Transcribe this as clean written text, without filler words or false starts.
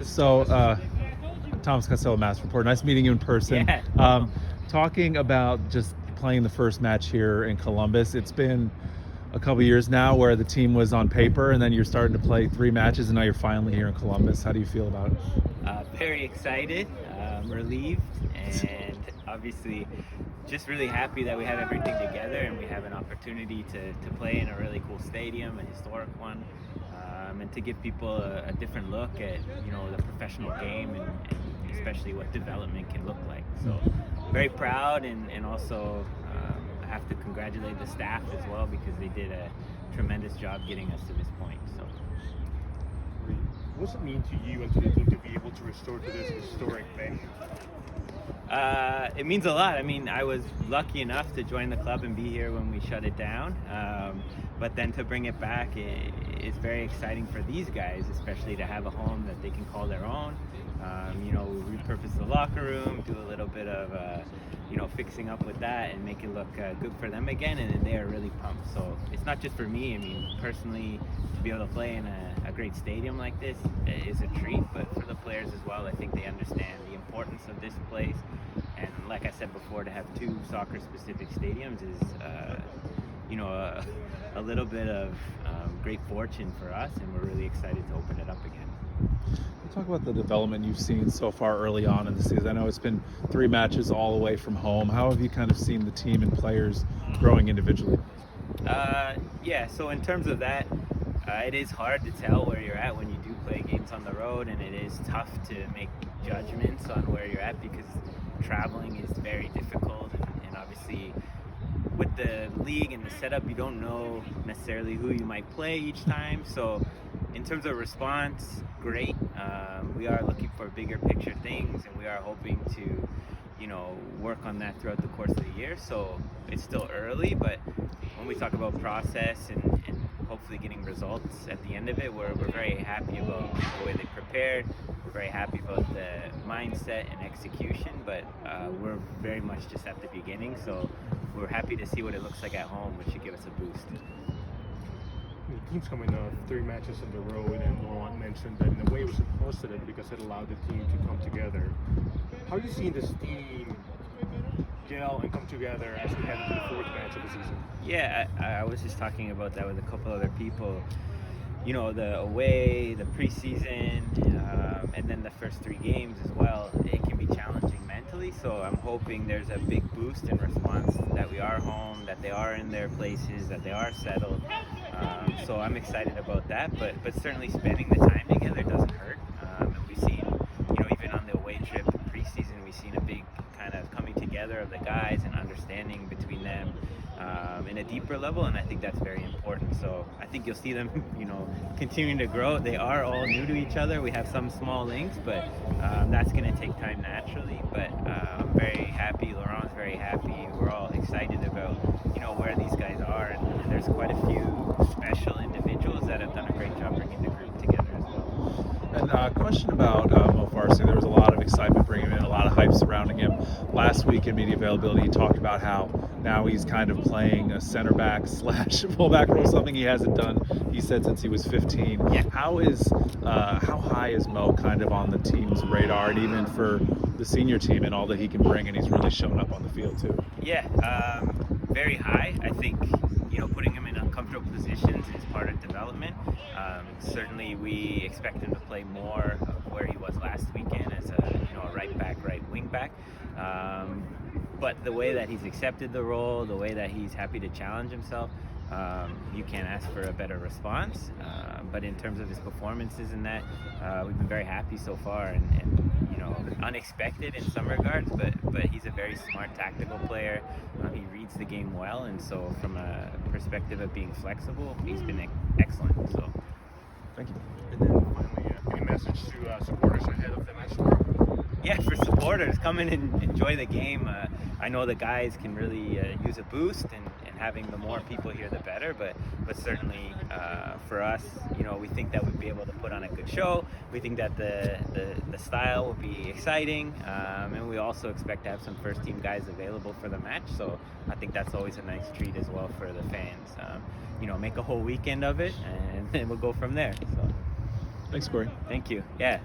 So, Thomas Costello, Mass Report. Nice meeting you in person. Yeah. Talking about just playing the first match here in Columbus, it's been a couple years now where the team was on paper, and then you're starting to play 3 matches, and now you're finally here in Columbus. How do you feel about it? Very excited, relieved, and obviously just really happy that we have everything together and we have an opportunity to play in a really cool stadium, a historic one, and to give people a different look at the professional game and especially what development can look like. So very proud, and also I have to congratulate the staff as well because they did a tremendous job getting us to this point. So. What does it mean to you and to the team to be able to restore to this historic venue? It means a lot. I mean, I was lucky enough to join the club and be here when we shut it down. But then to bring it back is very exciting for these guys, especially to have a home that they can call their own. Repurpose the locker room, do a little bit of fixing up with that and make it look good for them again, and they are really pumped. So it's not just for me. I mean, personally, to be able to play in a great stadium like this is a treat, but for the players as well, I think they understand the importance of this place. And like I said before, to have 2 soccer-specific stadiums is a little bit of great fortune for us, and we're really excited to open it up again. Talk about the development you've seen so far early on in the season. I know it's been 3 matches all away from home. How have you kind of seen the team and players growing individually? So in terms of that, it is hard to tell where you're at when you do play games on the road, and it is tough to make judgments on where you're at because traveling is very difficult, and obviously with the league and the setup, you don't know necessarily who you might play each time. So in terms of response, great. We are looking for bigger picture things, and we are hoping to work on that throughout the course of the year. So it's still early, but when we talk about process and hopefully getting results at the end of it, we're very happy about the way they prepared. We're very happy about the mindset and execution, but we're very much just at the beginning. So we're happy to see what it looks like at home, which should give us a boost. The team's coming off 3 matches on the road, and Laurent mentioned that in a way it was a positive because it allowed the team to come together. How are you seeing this team gel and come together as we head into the 4th match of the season? Yeah, I was just talking about that with a couple other people. The away, the preseason, and then the first 3 games as well, it can be challenging mentally. So I'm hoping there's a big boost in response that we are home, that they are in their places, that they are settled. So I'm excited about that, but certainly spending the time together doesn't hurt. And we've seen, even on the away trip preseason, we've seen a big kind of coming together of the guys and understanding between them in a deeper level, and I think that's very important. So I think you'll see them, continuing to grow. They are all new to each other. We have some small links, but that's going to take time naturally. But I'm very happy. Laurent's very happy. We're all excited about, where these guys are, and there's quite a few special individuals that have done a great job bringing the group together as well. And a question about Mo Farsi. There was a lot of excitement bringing him in, a lot of hype surrounding him. Last week in media availability, he talked about how now he's kind of playing a center back / fullback role, something he hasn't done, he said, since he was 15. Yeah. How high is Mo kind of on the team's radar, and even for the senior team and all that he can bring, and he's really shown up on the field too? Yeah, very high. I think putting him in uncomfortable positions is part of development. Certainly we expect him to play more of where he was last weekend as a right back, right wing back. But the way that he's accepted the role, the way that he's happy to challenge himself, you can't ask for a better response. But in terms of his performances in that, we've been very happy so far, and unexpected in some regards, but he's a very smart tactical player. He reads the game well, and so from a perspective of being flexible, he's been excellent. So Thank you. And then finally, any message to supporters ahead of the match tomorrow? Yeah, for supporters, come in and enjoy the game. I know the guys can really use a boost, and having the more people here, the better. But certainly for us, we think that we'd be able to put on a good show. We think that the style will be exciting, and we also expect to have some first-team guys available for the match. So I think that's always a nice treat as well for the fans. Make a whole weekend of it, and then we'll go from there. So. Thanks, Corey. Thank you. Yeah.